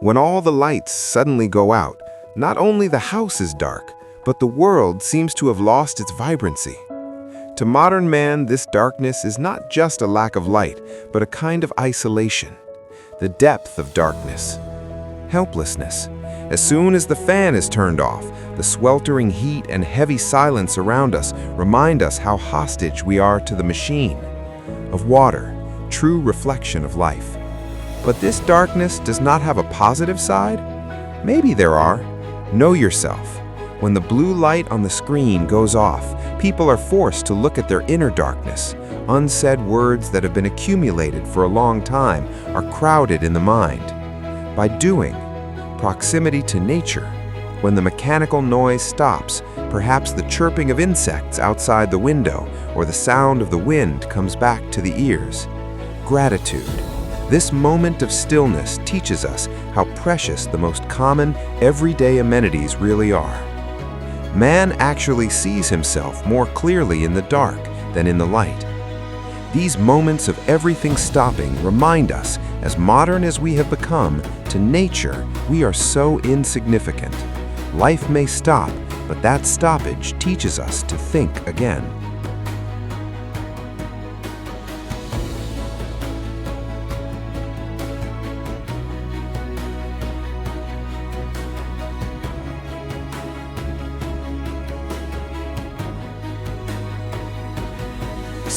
When all the lights suddenly go out, not only the house is dark, but the world seems to have lost its vibrancy. To modern man, this darkness is not just a lack of light, but a kind of isolation. The depth of darkness. Helplessness. As soon as the fan is turned off, the sweltering heat and heavy silence around us remind us how hostage we are to the machine. Of water, true reflection of life. But this darkness does not have a positive side? Maybe there are. Know yourself. When the blue light on the screen goes off, people are forced to look at their inner darkness. Unsaid words that have been accumulated for a long time are crowded in the mind. By doing, proximity to nature. When the mechanical noise stops, perhaps the chirping of insects outside the window or the sound of the wind comes back to the ears. Gratitude. This moment of stillness teaches us how precious the most common, everyday amenities really are. Man actually sees himself more clearly in the dark than in the light. These moments of everything stopping remind us, as modern as we have become, to nature we are so insignificant. Life may stop, but that stoppage teaches us to think again.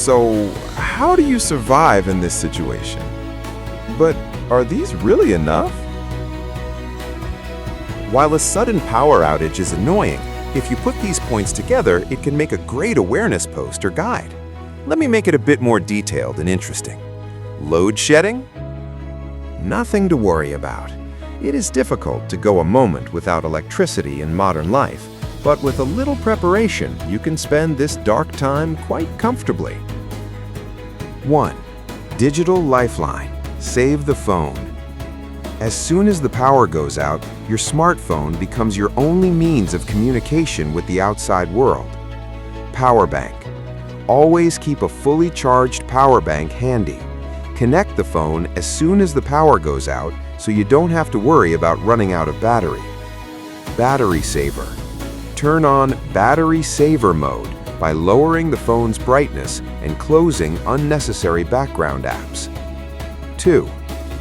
So, how do you survive in this situation? But are these really enough? While a sudden power outage is annoying, if you put these points together, it can make a great awareness post or guide. Let me make it a bit more detailed and interesting. Load shedding? Nothing to worry about. It is difficult to go a moment without electricity in modern life, but with a little preparation, you can spend this dark time quite comfortably. 1. Digital lifeline. Save the phone. As soon as the power goes out, your smartphone becomes your only means of communication with the outside world. Power bank. Always keep a fully charged power bank handy. Connect the phone as soon as the power goes out so you don't have to worry about running out of battery. Battery saver. Turn on battery saver mode by lowering the phone's brightness and closing unnecessary background apps. 2.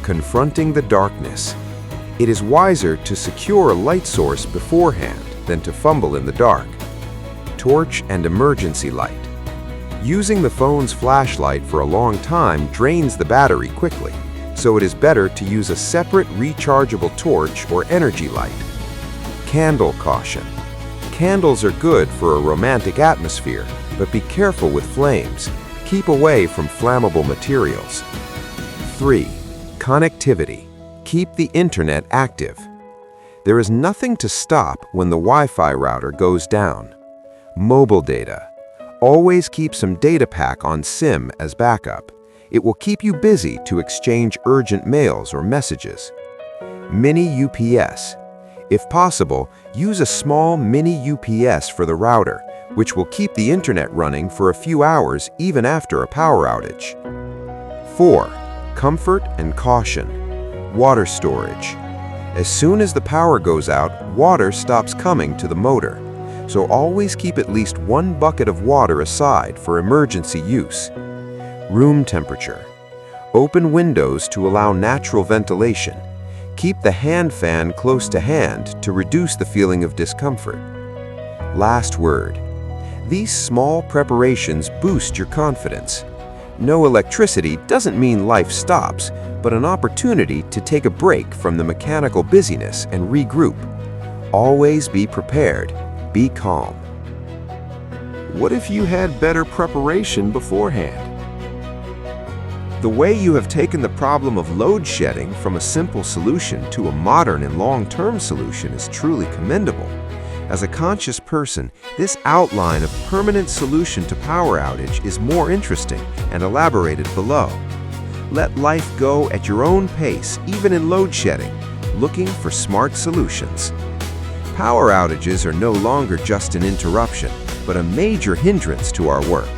Confronting the darkness. It is wiser to secure a light source beforehand than to fumble in the dark. Torch and emergency light. Using the phone's flashlight for a long time drains the battery quickly, so it is better to use a separate rechargeable torch or energy light. Candle caution. Candles are good for a romantic atmosphere, but be careful with flames. Keep away from flammable materials. 3. Connectivity. Keep the internet active. There is nothing to stop when the Wi-Fi router goes down. Mobile data. Always keep some data pack on SIM as backup. It will keep you busy to exchange urgent mails or messages. Mini UPS. If possible, use a small mini UPS for the router, which will keep the internet running for a few hours even after a power outage. 4. Comfort and caution. Water storage. As soon as the power goes out, water stops coming to the motor, so always keep at least one bucket of water aside for emergency use. Room temperature. Open windows to allow natural ventilation. Keep the hand fan close to hand to reduce the feeling of discomfort. Last word. These small preparations boost your confidence. No electricity doesn't mean life stops, but an opportunity to take a break from the mechanical busyness and regroup. Always be prepared. Be calm. What if you had better preparation beforehand? The way you have taken the problem of load shedding from a simple solution to a modern and long-term solution is truly commendable. As a conscious person, this outline of permanent solution to power outage is more interesting and elaborated below. Let life go at your own pace, even in load shedding, looking for smart solutions. Power outages are no longer just an interruption, but a major hindrance to our work.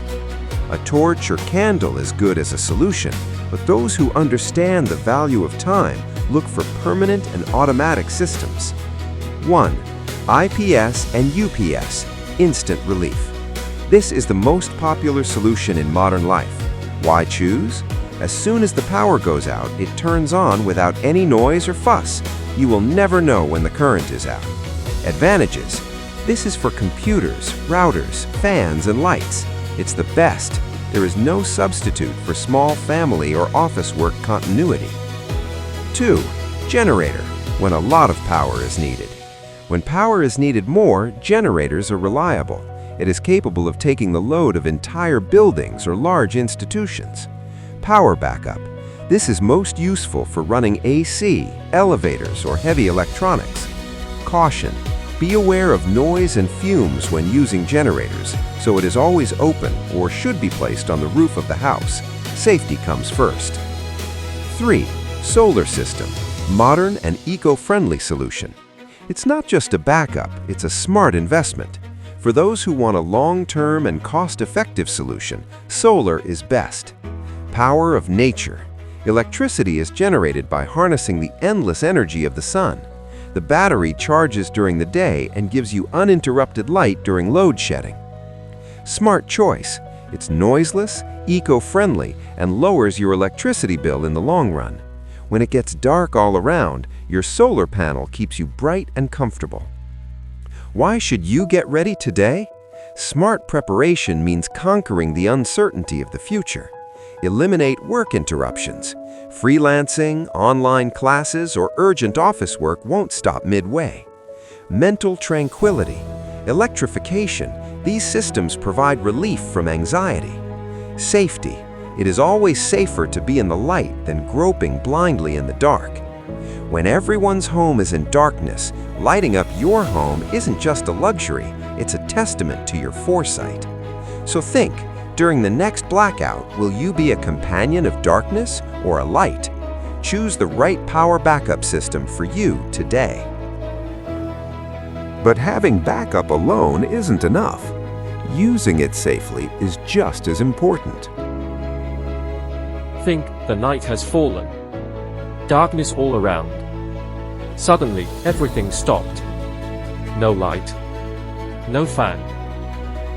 A torch or candle is good as a solution, but those who understand the value of time look for permanent and automatic systems. 1. IPS and UPS, instant relief. This is the most popular solution in modern life. Why choose? As soon as the power goes out, it turns on without any noise or fuss. You will never know when the current is out. Advantages. This is for computers, routers, fans, and lights. It's the best. There is no substitute for small family or office work continuity. 2. Generator, when a lot of power is needed. When power is needed more, generators are reliable. It is capable of taking the load of entire buildings or large institutions. Power backup. This is most useful for running AC, elevators, or heavy electronics. Caution. Be aware of noise and fumes when using generators, so it is always open or should be placed on the roof of the house. Safety comes first. 3. Solar system, modern and eco-friendly solution. It's not just a backup, it's a smart investment. For those who want a long-term and cost-effective solution, solar is best. Power of nature. Electricity is generated by harnessing the endless energy of the sun. The battery charges during the day and gives you uninterrupted light during load shedding. Smart choice. It's noiseless, eco-friendly, and lowers your electricity bill in the long run. When it gets dark all around, your solar panel keeps you bright and comfortable. Why should you get ready today? Smart preparation means conquering the uncertainty of the future. Eliminate work interruptions. Freelancing, online classes, or urgent office work won't stop midway. Mental tranquility. Electrification. These systems provide relief from anxiety. Safety. It is always safer to be in the light than groping blindly in the dark. When everyone's home is in darkness, lighting up your home isn't just a luxury, it's a testament to your foresight. So think, during the next blackout, will you be a companion of darkness or a light? Choose the right power backup system for you today. But having backup alone isn't enough. Using it safely is just as important. Think, the night has fallen. Darkness all around. Suddenly, everything stopped. No light. No fan.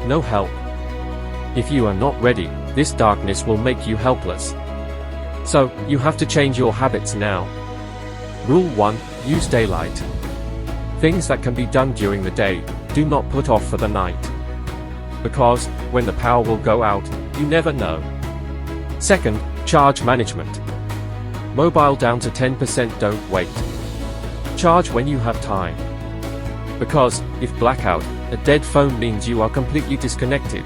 No help. If you are not ready, this darkness will make you helpless. So, you have to change your habits now. Rule 1. Use daylight. Things that can be done during the day, do not put off for the night. Because, when the power will go out, you never know. Second, charge management. Mobile down to 10%, don't wait. Charge when you have time. Because, if blackout, a dead phone means you are completely disconnected.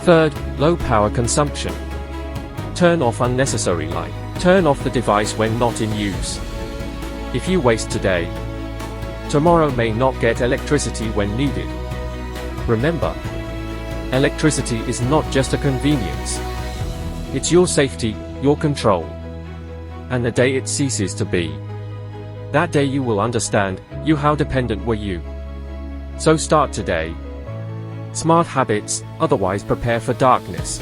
Third, low power consumption. Turn off unnecessary light. Turn off the device when not in use. If you waste today, tomorrow may not get electricity when needed. Remember, electricity is not just a convenience. It's your safety, your control. And the day it ceases to be, that day you will understand, how dependent were you. So start today. Smart habits, otherwise prepare for darkness.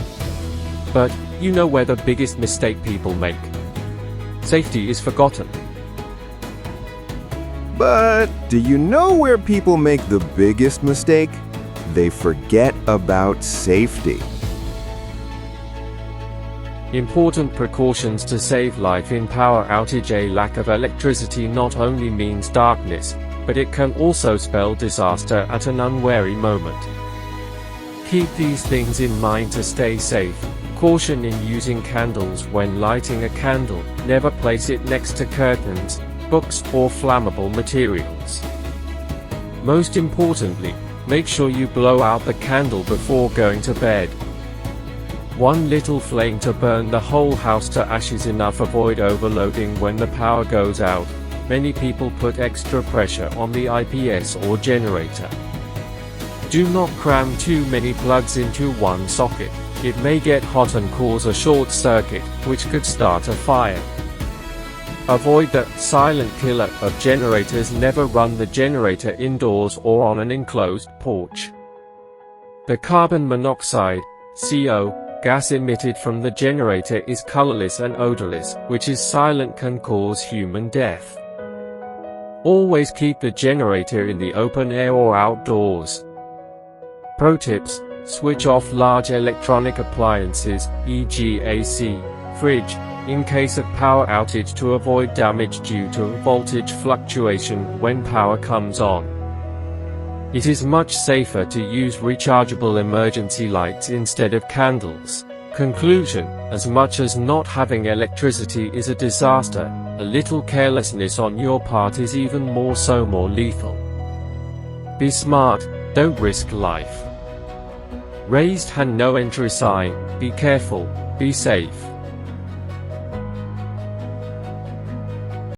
But, you know where the biggest mistake people make. Safety is forgotten. But do you know where people make the biggest mistake? They forget about safety. Important precautions to save life in power outage. A lack of electricity not only means darkness, but it can also spell disaster at an unwary moment. Keep these things in mind to stay safe. Caution in using candles when lighting a candle. Never place it next to curtains, books, or flammable materials. Most importantly, make sure you blow out the candle before going to bed. One little flame to burn the whole house to ashes enough. Avoid overloading when the power goes out. Many people put extra pressure on the IPS or generator. Do not cram too many plugs into one socket. It may get hot and cause a short circuit, which could start a fire. Avoid the silent killer of generators. Never run the generator indoors or on an enclosed porch. The carbon monoxide, CO, Gas emitted from the generator is colorless and odorless, which is silent, can cause human death. Always keep the generator in the open air or outdoors. Pro tips: switch off large electronic appliances, e.g. AC, fridge, in case of power outage to avoid damage due to voltage fluctuation when power comes on. It is much safer to use rechargeable emergency lights instead of candles. Conclusion: as much as not having electricity is a disaster, a little carelessness on your part is even more lethal. Be smart, don't risk life. Raised hand no entry sign, be careful, be safe.